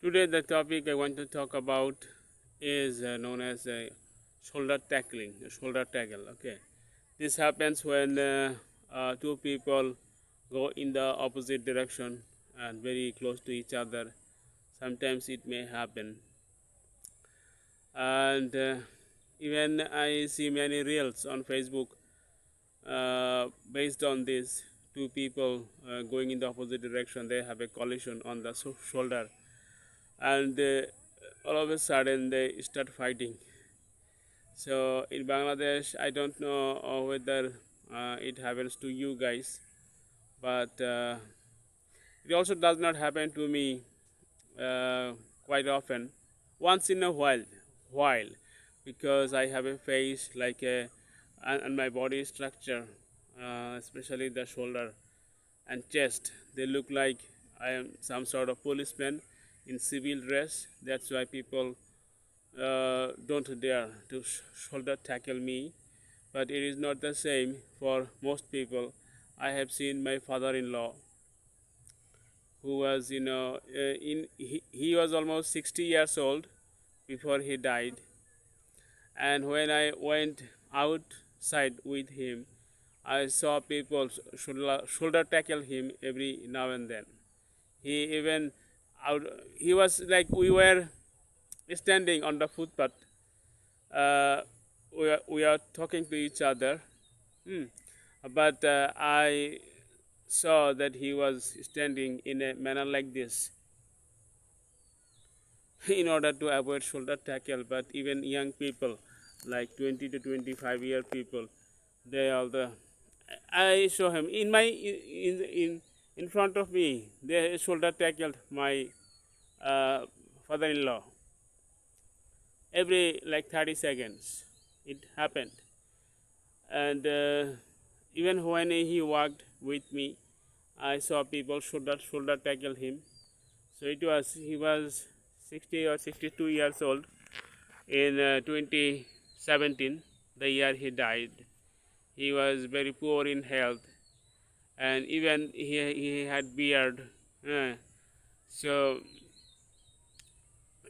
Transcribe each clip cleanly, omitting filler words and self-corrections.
Today, the topic I want to talk about is known as shoulder tackling, shoulder tackle. Okay, this happens when two people go in the opposite direction and very close to each other. Sometimes it may happen, and even I see many reels on Facebook based on this. Two people going in the opposite direction, they have a collision on the shoulder, and all of a sudden they start fighting. So in Bangladesh, I don't know whether it happens to you guys, but it also does not happen to me uh, quite often. Once in a while, because I have a face like a and my body structure, especially the shoulder and chest, they look like I am some sort of policeman in civil dress. That's why people don't dare to shoulder tackle me. But it is not the same for most people. I have seen my father-in-law, who was, he was almost 60 years old before he died. And when I went outside with him, I saw people shoulder tackle him every now and then. He even out, he was like we were standing on the footpath. Uh, we are talking to each other. Hmm. But I saw that he was standing in a manner like this in order to avoid shoulder tackle. But even young people, like 20 to 25-year people, they are the. I saw him in my in front of me. They shoulder tackled my uh, father-in-law every like 30 seconds. It happened, and even when he walked with me, I saw people shoulder tackle him. So he was 60 or 62 years old in 2017, the year he died. He was very poor in health, and even he had beard. Uh, so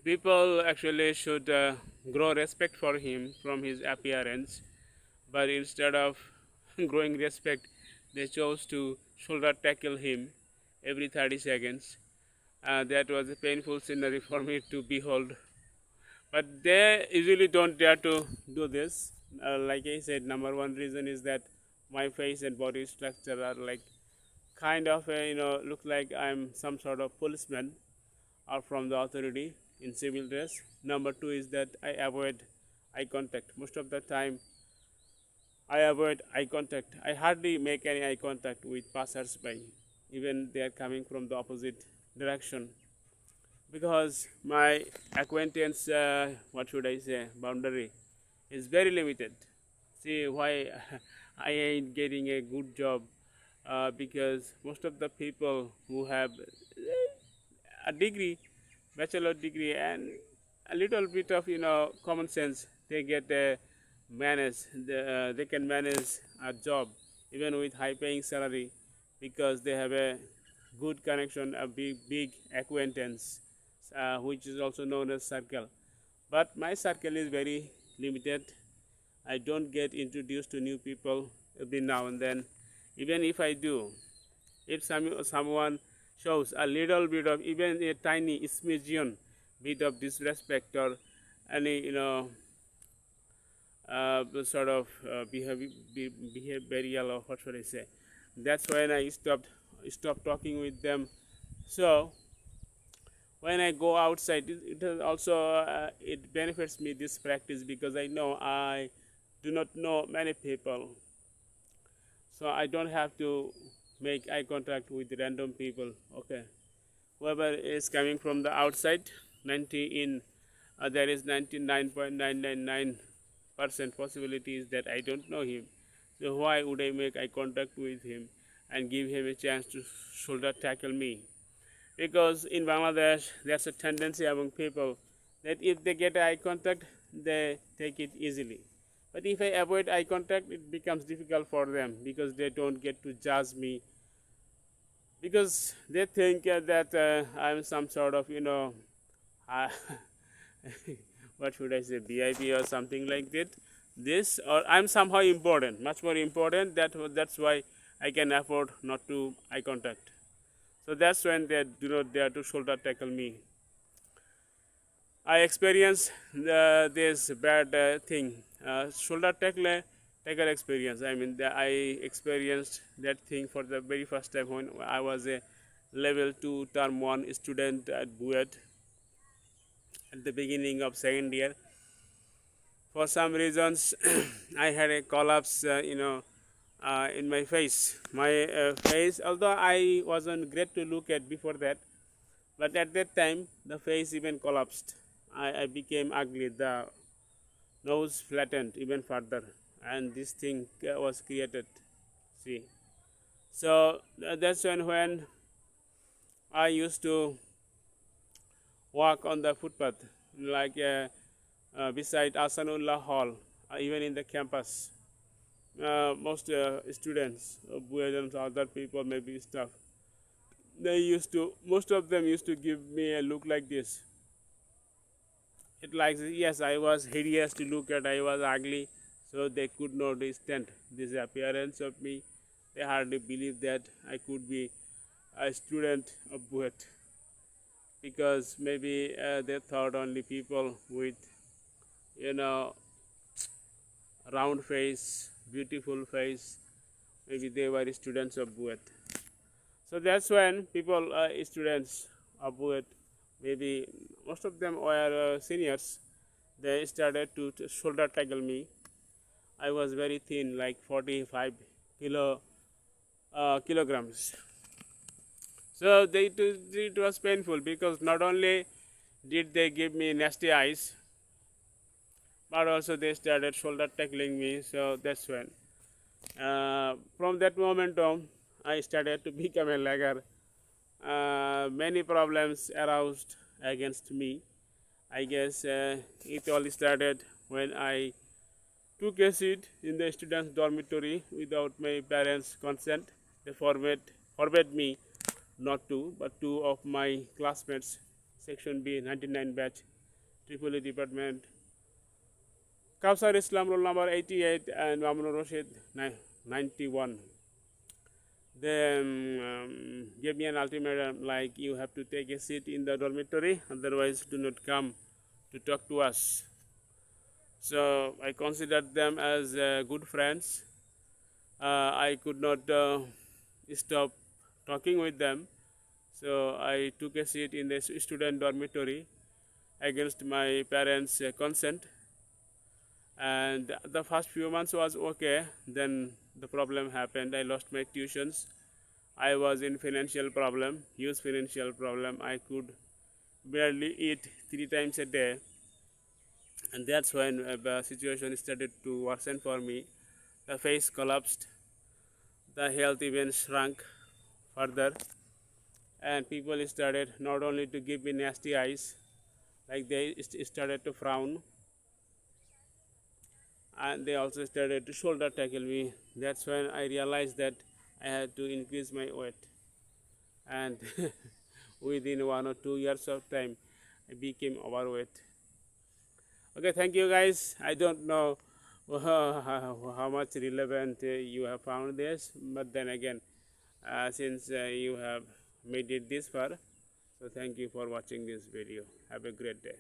people actually should grow respect for him from his appearance, but instead of growing respect, they chose to shoulder tackle him every 30 seconds. That was a painful scenery for me to behold. But they usually don't dare to do this. Like I said, number one reason is that my face and body structure are like kind of look like I'm some sort of policeman or from the authority in civil dress. Number two is that I avoid eye contact. Most of the time, I avoid eye contact. I hardly make any eye contact with passers-by, even they are coming from the opposite direction, because my acquaintance, what should I say, boundary is very limited. See why I ain't getting a good job, because most of the people who have a degree, bachelor degree, and a little bit of common sense, they get a they can manage a job even with high paying salary, because they have a good connection, a big acquaintance, which is also known as circle. But my circle is very limited. I don't get introduced to new people every now and then. Even if I do, if someone shows a little bit of even a tiny smidgen bit of disrespect or any sort of behavioral, or what should I say, that's when I stop talking with them. So when I go outside, it is also it benefits me this practice, because I know I do not know many people, so I don't have to make eye contact with random people. Okay, whoever is coming from the outside, 90 in there is 99.999% possibilities that I don't know him. So why would I make eye contact with him and give him a chance to shoulder tackle me? Because in Bangladesh, there's a tendency among people that if they get eye contact, they take it easily. But if I avoid eye contact, it becomes difficult for them, because they don't get to judge me, because they think that I'm some sort of uh, what should I say, VIP or something like that. This, or I'm somehow important, much more important. That's why I can afford not to eye contact. So that's when they do not dare to shoulder tackle me. I experienced this bad thing, tackle experience. I mean, I experienced that thing for the very first time when I was a level 2 term 1 student at BUET at the beginning of second year. For some reasons, I had a collapse, in my face. My face, although I wasn't great to look at before that, but at that time, the face even collapsed. I became ugly. The nose flattened even further, and this thing was created. See, so that's when I used to walk on the footpath, like beside Asanullah Hall, even in the campus. Most students, and other people, maybe stuff. Most of them used to give me a look like this. It like, yes, I was hideous to look at, I was ugly, so they could not stand this appearance of me. They hardly believed that I could be a student of BUET, because maybe they thought only people with, you know, round face, beautiful face, maybe they were students of BUET. So that's when people, students of BUET, maybe most of them were seniors, they started to shoulder tackle me. I was very thin, like 45 kilograms. So it was painful, because not only did they give me nasty eyes, but also they started shoulder tackling me. So that's when, from that moment on, I started to become a lagger. Many problems aroused against me. I guess it all started when I took a seat in the students' dormitory without my parents' consent. They forbade me not to, but two of my classmates, Section B, 99 batch, Tripoli Department, Kausar Islam roll number 88 and Mamunur Rashid 91. They gave me an ultimatum like, you have to take a seat in the dormitory, otherwise do not come to talk to us. So I considered them as good friends. I could not stop talking with them, so I took a seat in the student dormitory against my parents' consent. And the first few months was okay. Then the problem happened. I lost my tuitions. I was in financial problem, huge financial problem. I could barely eat 3 times a day, and that's when the situation started to worsen for me. The face collapsed, the health even shrunk further, and people started not only to give me nasty eyes, like they started to frown, and they also started to shoulder tackle me. That's when I realized that I had to increase my weight, and within 1 or 2 years of time, I became overweight. Okay, thank you guys. I don't know how much relevant you have found this, but then again, since you have made it this far, so thank you for watching this video. Have a great day.